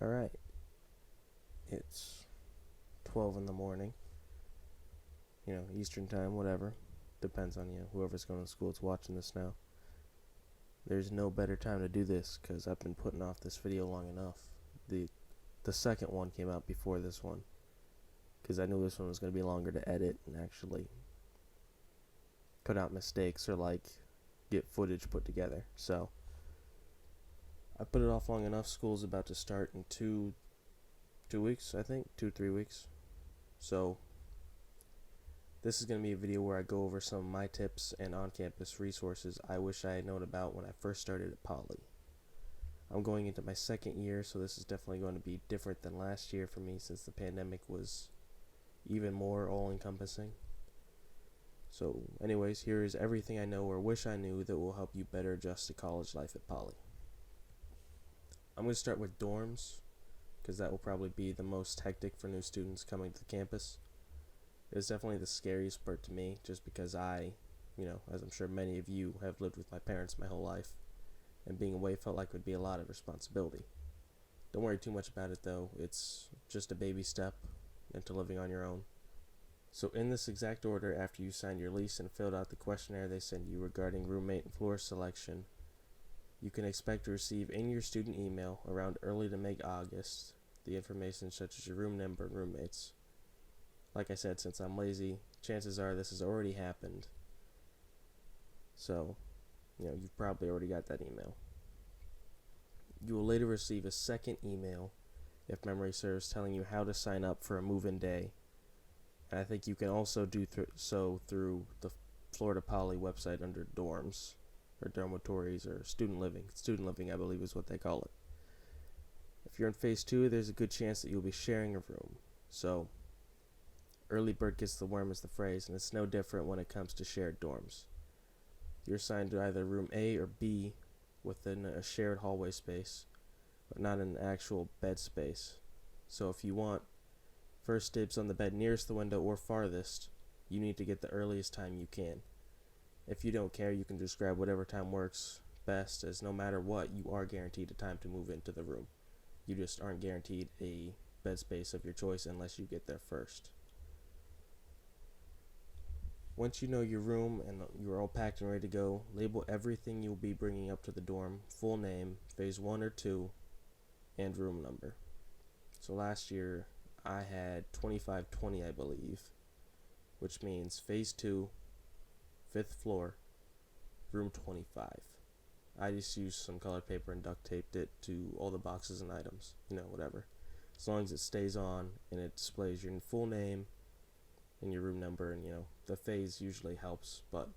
Alright, it's 12 in the morning, Eastern time, whatever. Depends on, whoever's going to school that's watching this now. There's no better time to do this because I've been putting off this video long enough. The second one came out before this one because I knew this one was going to be longer to edit and actually cut out mistakes or get footage put together. So I put it off long enough. School's about to start in two weeks, I think, 3 weeks. So this is going to be a video where I go over some of my tips and on-campus resources I wish I had known about when I first started at Poly. I'm going into my second year, so this is definitely going to be different than last year for me since the pandemic was even more all-encompassing. So anyways, here is everything I know or wish I knew that will help you better adjust to college life at Poly. I'm going to start with dorms, because that will probably be the most hectic for new students coming to the campus. It was definitely the scariest part to me, just because I, as I'm sure many of you have lived with my parents my whole life, and being away felt like it would be a lot of responsibility. Don't worry too much about it though, it's just a baby step into living on your own. So in this exact order, after you signed your lease and filled out the questionnaire they send you regarding roommate and floor selection, you can expect to receive in your student email around early to mid-August the information such as your room number and roommates. Like I said, since I'm lazy, chances are this has already happened. So, you've probably already got that email. You will later receive a second email, if memory serves, telling you how to sign up for a move-in day. And I think you can also do so through the Florida Poly website under dorms, or dormitories, or student living. Student living, I believe, is what they call it. If you're in phase 2, there's a good chance that you'll be sharing a room. So, early bird gets the worm is the phrase, and it's no different when it comes to shared dorms. You're assigned to either room A or B within a shared hallway space, but not an actual bed space. So if you want first dibs on the bed nearest the window or farthest, you need to get the earliest time you can. If you don't care, you can just grab whatever time works best, as no matter what, you are guaranteed a time to move into the room. You just aren't guaranteed a bed space of your choice unless you get there first. Once you know your room and you're all packed and ready to go, label everything you'll be bringing up to the dorm, full name, phase 1 or 2, and room number. So last year I had 2520, I believe, which means phase 2, 5th floor, room 25. I just used some colored paper and duct taped it to all the boxes and items, whatever. As long as it stays on and it displays your full name and your room number, and the phase usually helps, but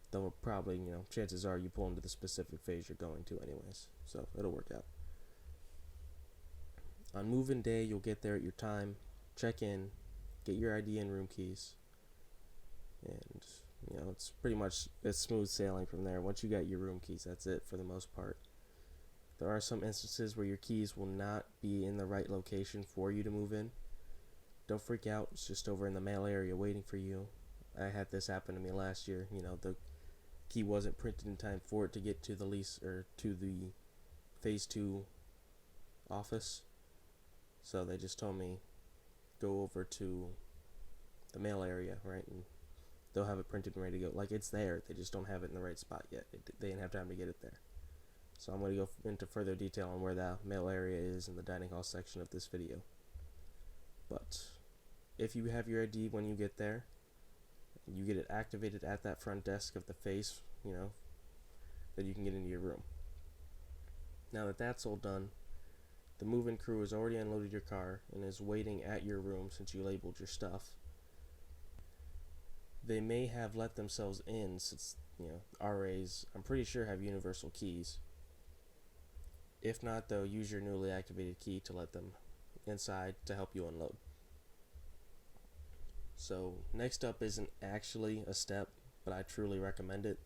they'll probably, chances are you pull into the specific phase you're going to anyways, so it'll work out. On move-in day, you'll get there at your time, check in, get your ID and room keys, and it's pretty much smooth sailing from there. Once you got your room keys, that's it for the most part. There are some instances where your keys will not be in the right location for you to move in. Don't freak out, it's just over in the mail area waiting for you. I had this happen to me last year. The key wasn't printed in time for it to get to the lease or to the phase 2 office. So they just told me go over to the mail area, right? And they'll have it printed and ready to go. It's there, they just don't have it in the right spot yet. They didn't have time to get it there. So I'm going to go into further detail on where the mail area is in the dining hall section of this video. But if you have your ID when you get there, you get it activated at that front desk of the face, that you can get into your room. Now that that's all done, the move-in crew has already unloaded your car and is waiting at your room since you labeled your stuff. They may have let themselves in since, RAs, I'm pretty sure, have universal keys. If not, though, use your newly activated key to let them inside to help you unload. So next up isn't actually a step, but I truly recommend it.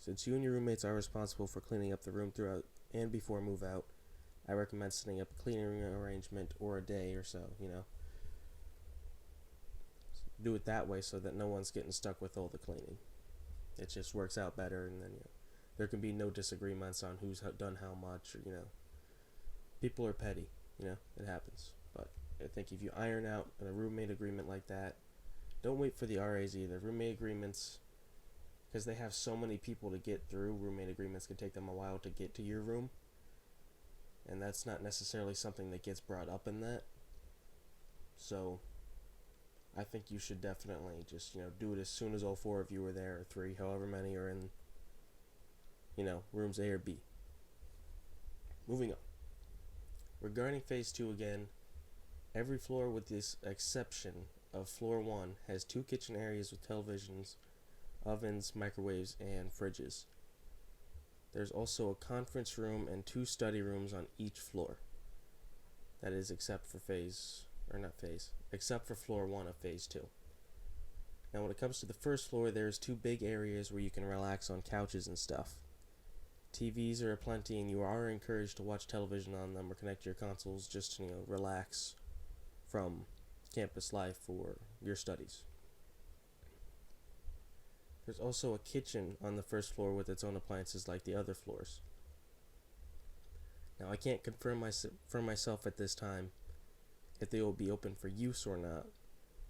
Since you and your roommates are responsible for cleaning up the room throughout and before move out, I recommend setting up a cleaning arrangement or a day or so, Do it that way so that no one's getting stuck with all the cleaning. It just works out better, and then there can be no disagreements on who's done how much, or People are petty, it happens. But I think if you iron out a roommate agreement like that, don't wait for the RAs either. Roommate agreements, because they have so many people to get through, roommate agreements can take them a while to get to your room. And that's not necessarily something that gets brought up in that. So I think you should definitely just, do it as soon as all four of you are there, or three, however many are in, rooms A or B. Moving on. Regarding phase 2 again, every floor with this exception of floor 1 has 2 kitchen areas with televisions, ovens, microwaves, and fridges. There's also a conference room and 2 study rooms on each floor. That is except for except for floor 1 of phase 2. Now when it comes to the first floor, there's 2 big areas where you can relax on couches and stuff. TVs are aplenty, and you are encouraged to watch television on them or connect your consoles just to, relax from campus life or your studies. There's also a kitchen on the first floor with its own appliances like the other floors. Now I can't confirm for myself at this time if they will be open for use or not,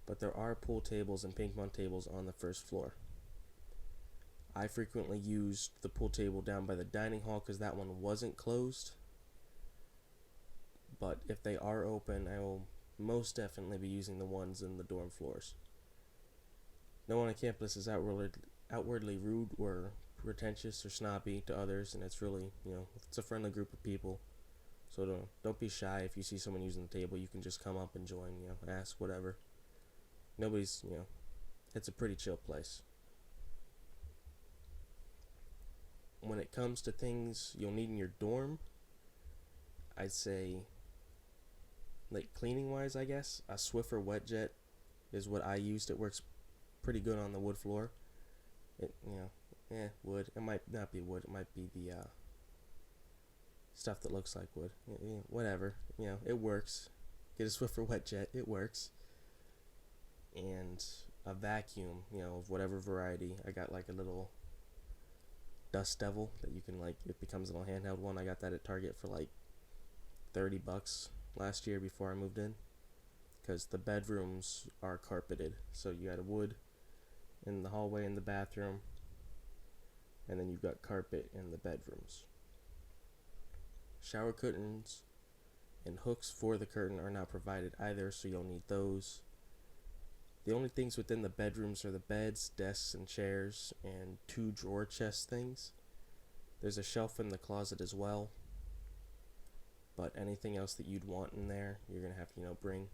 but there are pool tables and ping pong tables on the first floor. I frequently used the pool table down by the dining hall because that one wasn't closed. But if they are open, I will most definitely be using the ones in the dorm floors. No one on campus is outwardly rude or pretentious or snobby to others, and it's really, it's a friendly group of people. So don't be shy. If you see someone using the table, you can just come up and join, ask, whatever. Nobody's, it's a pretty chill place. When it comes to things you'll need in your dorm, I'd say, like cleaning wise, I guess, a Swiffer wet jet is what I used. It works pretty good on the wood floor. Wood. It might not be wood. It might be the stuff that looks like wood. Whatever. It works. Get a Swiffer wet jet. It works. And a vacuum, of whatever variety. I got like a little Dust Devil that you can it becomes a little handheld one. I got that at Target for like $30 last year before I moved in, because the bedrooms are carpeted, so you got a wood in the hallway in the bathroom, and then you've got carpet in the bedrooms. Shower curtains and hooks for the curtain are not provided either, so you'll need those. The only things within the bedrooms are the beds, desks, and chairs, and 2 drawer chest things. There's a shelf in the closet as well, but anything else that you'd want in there, you're going to have to, bring.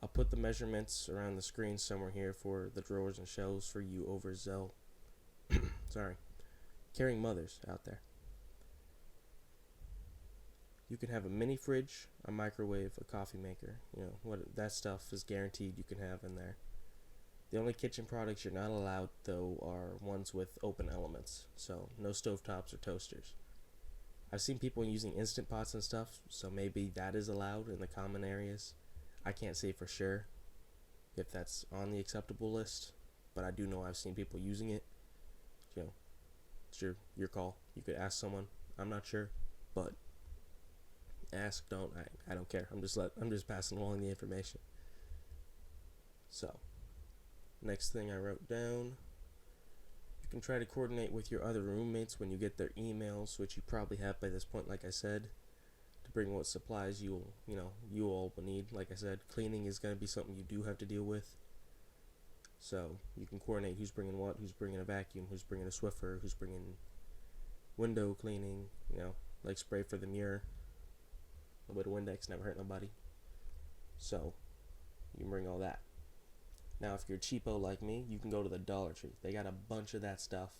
I'll put the measurements around the screen somewhere here for the drawers and shelves for you caring mothers out there. You can have a mini fridge, a microwave, a coffee maker. That stuff is guaranteed you can have in there. The only kitchen products you're not allowed, though, are ones with open elements. So no stovetops or toasters. I've seen people using Instant Pots and stuff, so maybe that is allowed in the common areas. I can't say for sure if that's on the acceptable list, but I do know I've seen people using it. It's your call. You could ask someone. I'm not sure, but ask, don't. I don't care. I'm just passing along the information. So, next thing I wrote down, you can try to coordinate with your other roommates when you get their emails, which you probably have by this point, like I said, to bring what supplies you all will need. Like I said, cleaning is going to be something you do have to deal with. So you can coordinate who's bringing what, who's bringing a vacuum, who's bringing a Swiffer, who's bringing window cleaning, like spray for the mirror. A little bit of Windex, never hurt nobody. So you can bring all that. Now if you're cheapo like me, you can go to the Dollar Tree. They got a bunch of that stuff.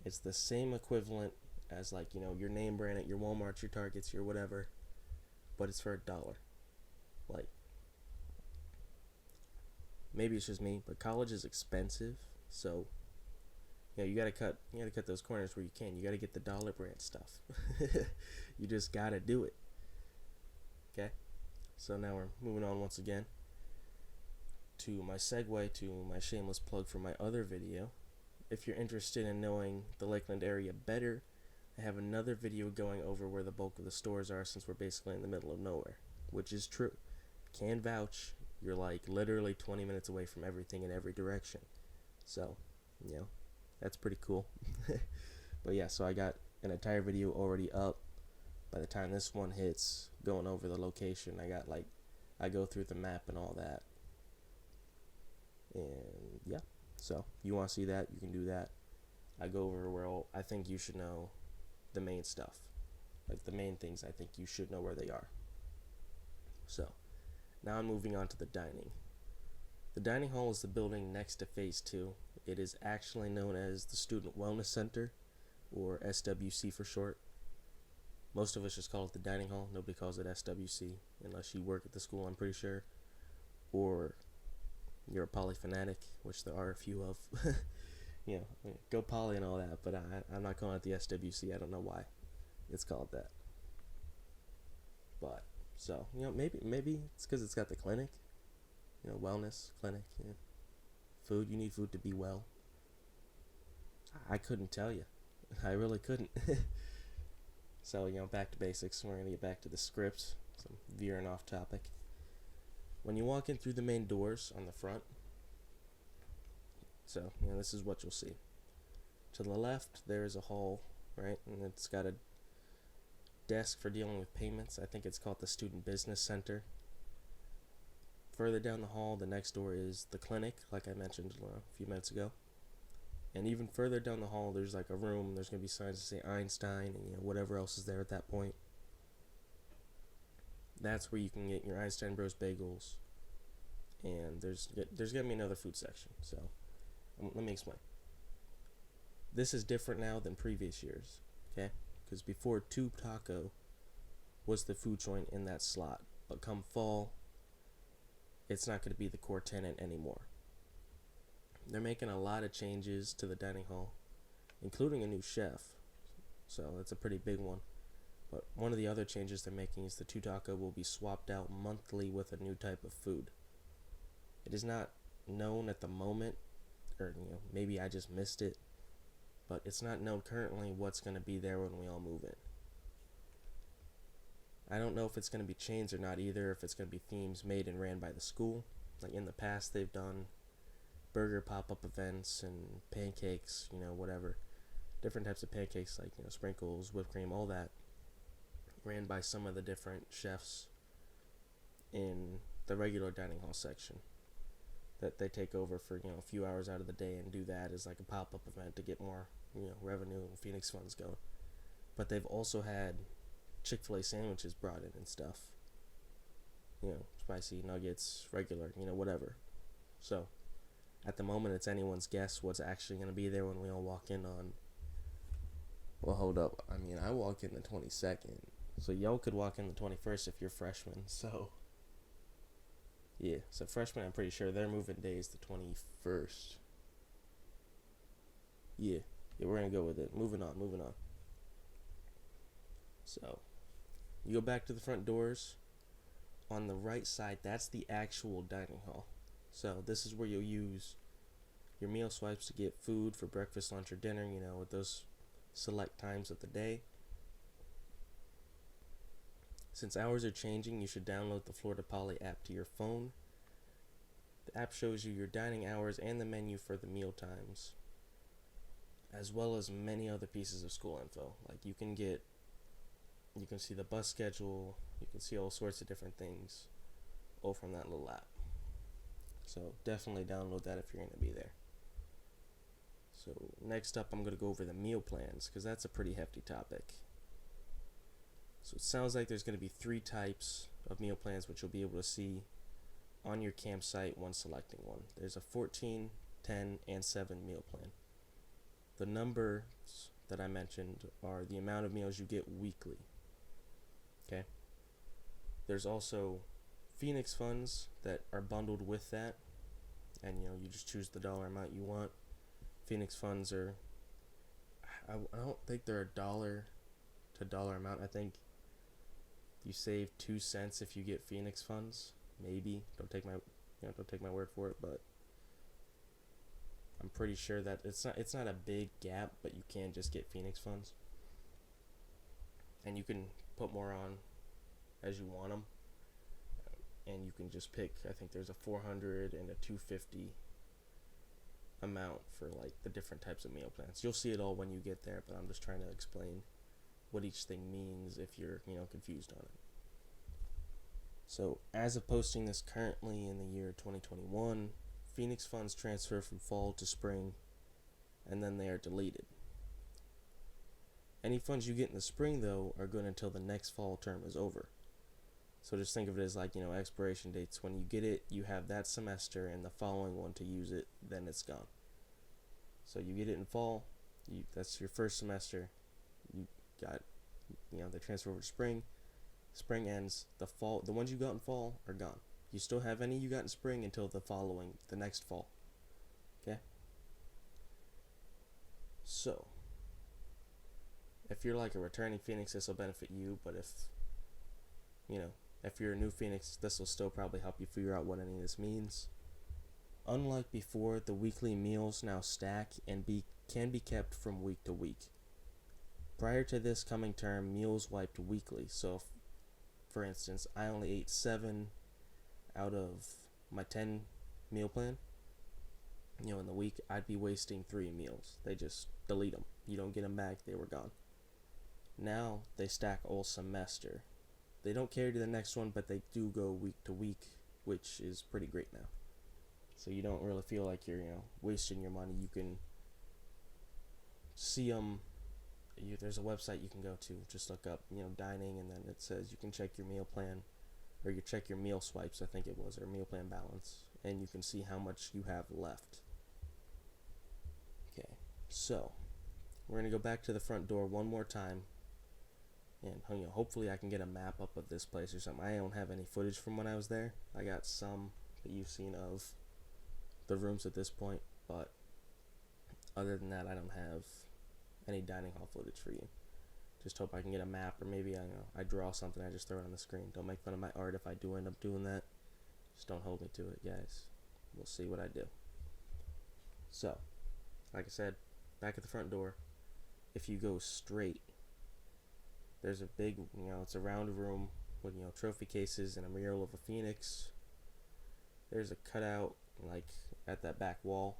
It's the same equivalent as your name brand at your Walmarts, your Targets, your whatever, but it's for $1. Maybe it's just me, but college is expensive, so you gotta cut those corners where you can. You gotta get the dollar brand stuff. You just gotta do it. Okay, so now we're moving on once again to my segue to my shameless plug for my other video. If you're interested in knowing the Lakeland area better, I have another video going over where the bulk of the stores are, since we're basically in the middle of nowhere, which is true. Can vouch, you're like literally 20 minutes away from everything in every direction. So, that's pretty cool. But yeah, so I got an entire video already up. By the time this one hits, going over the location, I go through the map and all that. And yeah, so you want to see that, you can do that. I go over where I think you should know the main stuff, like the main things I think you should know where they are. So now I'm moving on to the dining. The dining hall is the building next to phase 2. It is actually known as the Student Wellness Center, or SWC for short. Most of us just call it the dining hall. Nobody calls it SWC unless you work at the school, I'm pretty sure, or you're a Poly fanatic, which there are a few of. Go Poly and all that, but I'm not calling it the SWC. I don't know why it's called that. But so maybe it's because it's got the clinic, wellness clinic. Food. You need food to be well. I couldn't tell you. I really couldn't. So, back to basics. We're going to get back to the script. So I'm veering off topic. When you walk in through the main doors on the front, so, this is what you'll see. To the left, there's a hall, right? And it's got a desk for dealing with payments. I think it's called the Student Business Center. Further down the hall, the next door is the clinic, like I mentioned a few minutes ago. And even further down the hall, there's like a room. There's going to be signs that say Einstein and whatever else is there at that point. That's where you can get your Einstein Bros bagels. And there's going to be another food section. So let me explain. This is different now than previous years, okay? Because before, Tube Taco was the food joint in that slot. But come fall, it's not going to be the core tenant anymore. They're making a lot of changes to the dining hall, including a new chef. So that's a pretty big one. But one of the other changes they're making is the Tube Taco will be swapped out monthly with a new type of food. It is not known at the moment, or maybe I just missed it, but it's not known currently what's going to be there when we all move in. I don't know if it's going to be chains or not either, if it's going to be themes made and ran by the school. Like in the past, they've done burger pop-up events and pancakes, whatever. Different types of pancakes, like, sprinkles, whipped cream, all that, ran by some of the different chefs in the regular dining hall section. That they take over for, a few hours out of the day and do that as like a pop-up event to get more, revenue and Phoenix funds going. But they've also had Chick-fil-A sandwiches brought in and stuff. Spicy nuggets, regular, whatever. So, at the moment, it's anyone's guess what's actually going to be there when we all walk in on... Well, hold up. I walk in the 22nd. So, y'all could walk in the 21st if you're freshmen, so... Yeah, so freshmen, I'm pretty sure their moving day is the 21st. Yeah, we're going to go with it. Moving on. So, you go back to the front doors. On the right side, that's the actual dining hall. So, this is where you'll use your meal swipes to get food for breakfast, lunch, or dinner, with those select times of the day. Since hours are changing, you should download the Florida Poly app to your phone. The app shows you your dining hours and the menu for the meal times, as well as many other pieces of school info. Like you can see the bus schedule, you can see all sorts of different things, all from that little app. So definitely download that if you're going to be there. So next up, I'm going to go over the meal plans, because that's a pretty hefty topic. So it sounds like there's going to be 3 types of meal plans, which you'll be able to see on your campsite when selecting one. There's a 14, 10, and 7 meal plan. The numbers that I mentioned are the amount of meals you get weekly. Okay? There's also Phoenix funds that are bundled with that, and you just choose the dollar amount you want. Phoenix funds are, I don't think they're $1 to dollar amount. I think you save 2 cents if you get Phoenix funds. Maybe don't take my word for it, but I'm pretty sure that it's not a big gap, but you can just get Phoenix funds. and you can put more on as you want them, and you can just pick, I think there's a 400 and a 250 amount for like the different types of meal plans. You'll see it all when you get there, but I'm just trying to explain what each thing means if you're, confused on it. So, as of posting this currently in the year 2021, Phoenix funds transfer from fall to spring, and then they are deleted. Any funds you get in the spring, though, are good until the next fall term is over. So just think of it as like, expiration dates. When you get it, you have that semester and the following one to use it, then it's gone. So you get it in fall, that's your first semester. You got, they transfer over to spring. Spring ends, the ones you got in fall are gone. You still have any you got in spring until the next fall. Okay? So, if you're like a returning Phoenix, this will benefit you, but if you're a new Phoenix, this will still probably help you figure out what any of this means. Unlike before, the weekly meals now stack and can be kept from week to week. Prior to this coming term, meals wiped weekly. So, for instance, I only ate 7 out of my 10 meal plan. In the week, I'd be wasting 3 meals. They just delete them. You don't get them back. They were gone. Now, they stack all semester. They don't carry to the next one, but they do go week to week, which is pretty great now. So you don't really feel like you're, wasting your money. You can see them. There's a website you can go to. Just look up, dining, and then it says you can check your meal plan, or you check your meal swipes, I think it was, or meal plan balance, and you can see how much you have left. Okay, so we're going to go back to the front door one more time. And hopefully I can get a map up of this place or something. I don't have any footage from when I was there. I got some that you've seen of the rooms at this point, but other than that, I don't have any dining hall footage for you. Just hope I can get a map, or maybe I draw something, I just throw it on the screen. Don't make fun of my art if I do end up doing that. Just don't hold me to it, guys. We'll see what I do. So, like I said, back at the front door, if you go straight, there's a big, it's a round room with, trophy cases and a mural of a phoenix. There's a cutout, like, at that back wall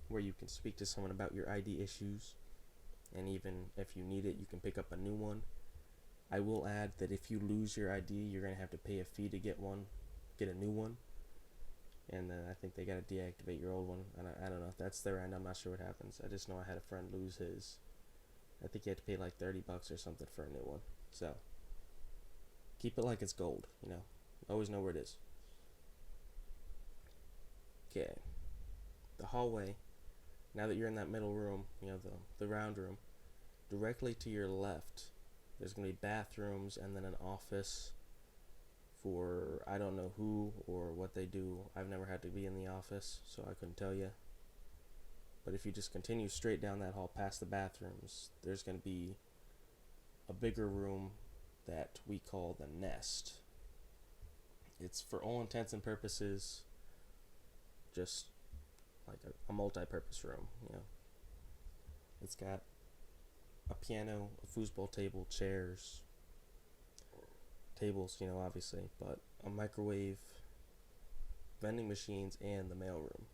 where you can speak to someone about your ID issues. And even if you need it, you can pick up a new one. I will add that if you lose your ID, you're going to have to pay a fee to get a new one. And then I think they got to deactivate your old one. And I don't know if that's their end. I'm not sure what happens. I just know I had a friend lose his. I think you had to pay like $30 or something for a new one. So, keep it like it's gold, Always know where it is. Okay. The hallway, now that you're in that middle room, the round room, directly to your left, there's going to be bathrooms and then an office for, I don't know who or what they do. I've never had to be in the office, so I couldn't tell you. But if you just continue straight down that hall past the bathrooms, there's going to be a bigger room that we call the nest. It's, for all intents and purposes, just like a multi-purpose room, It's got a piano, a foosball table, chairs, tables, obviously, but a microwave, vending machines, and the mailroom.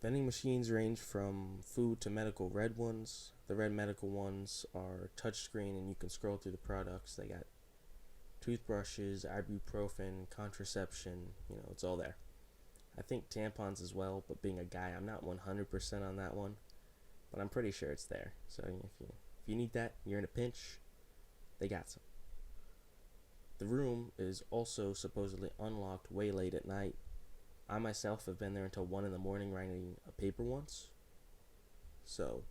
Vending machines range from food to medical red ones. The red medical ones are touchscreen and you can scroll through the products. They got toothbrushes, ibuprofen, contraception, it's all there. I think tampons as well, but being a guy, I'm not 100% on that one, but I'm pretty sure it's there. So if you need that, you're in a pinch, they got some. The room is also supposedly unlocked way late at night. I myself have been there until 1 in the morning writing a paper once. So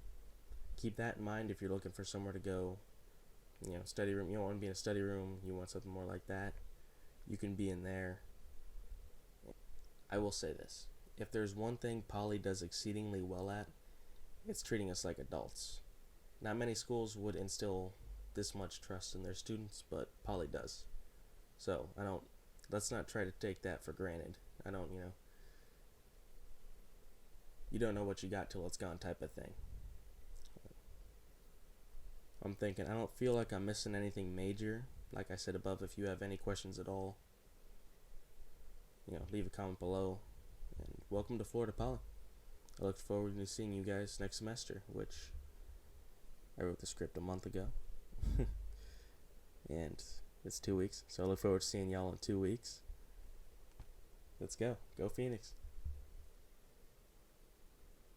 keep that in mind if you're looking for somewhere to go. Study room. You don't want to be in a study room. You want something more like that. You can be in there. I will say this. If there's one thing Poly does exceedingly well at, it's treating us like adults. Not many schools would instill this much trust in their students, but Poly does. So, let's not try to take that for granted. You don't know what you got till it's gone type of thing. I'm thinking, I don't feel like I'm missing anything major. Like I said above, if you have any questions at all, leave a comment below. And welcome to Florida Poly. I look forward to seeing you guys next semester, which I wrote the script a month ago. And it's 2 weeks, so I look forward to seeing y'all in 2 weeks. Let's go. Go Phoenix.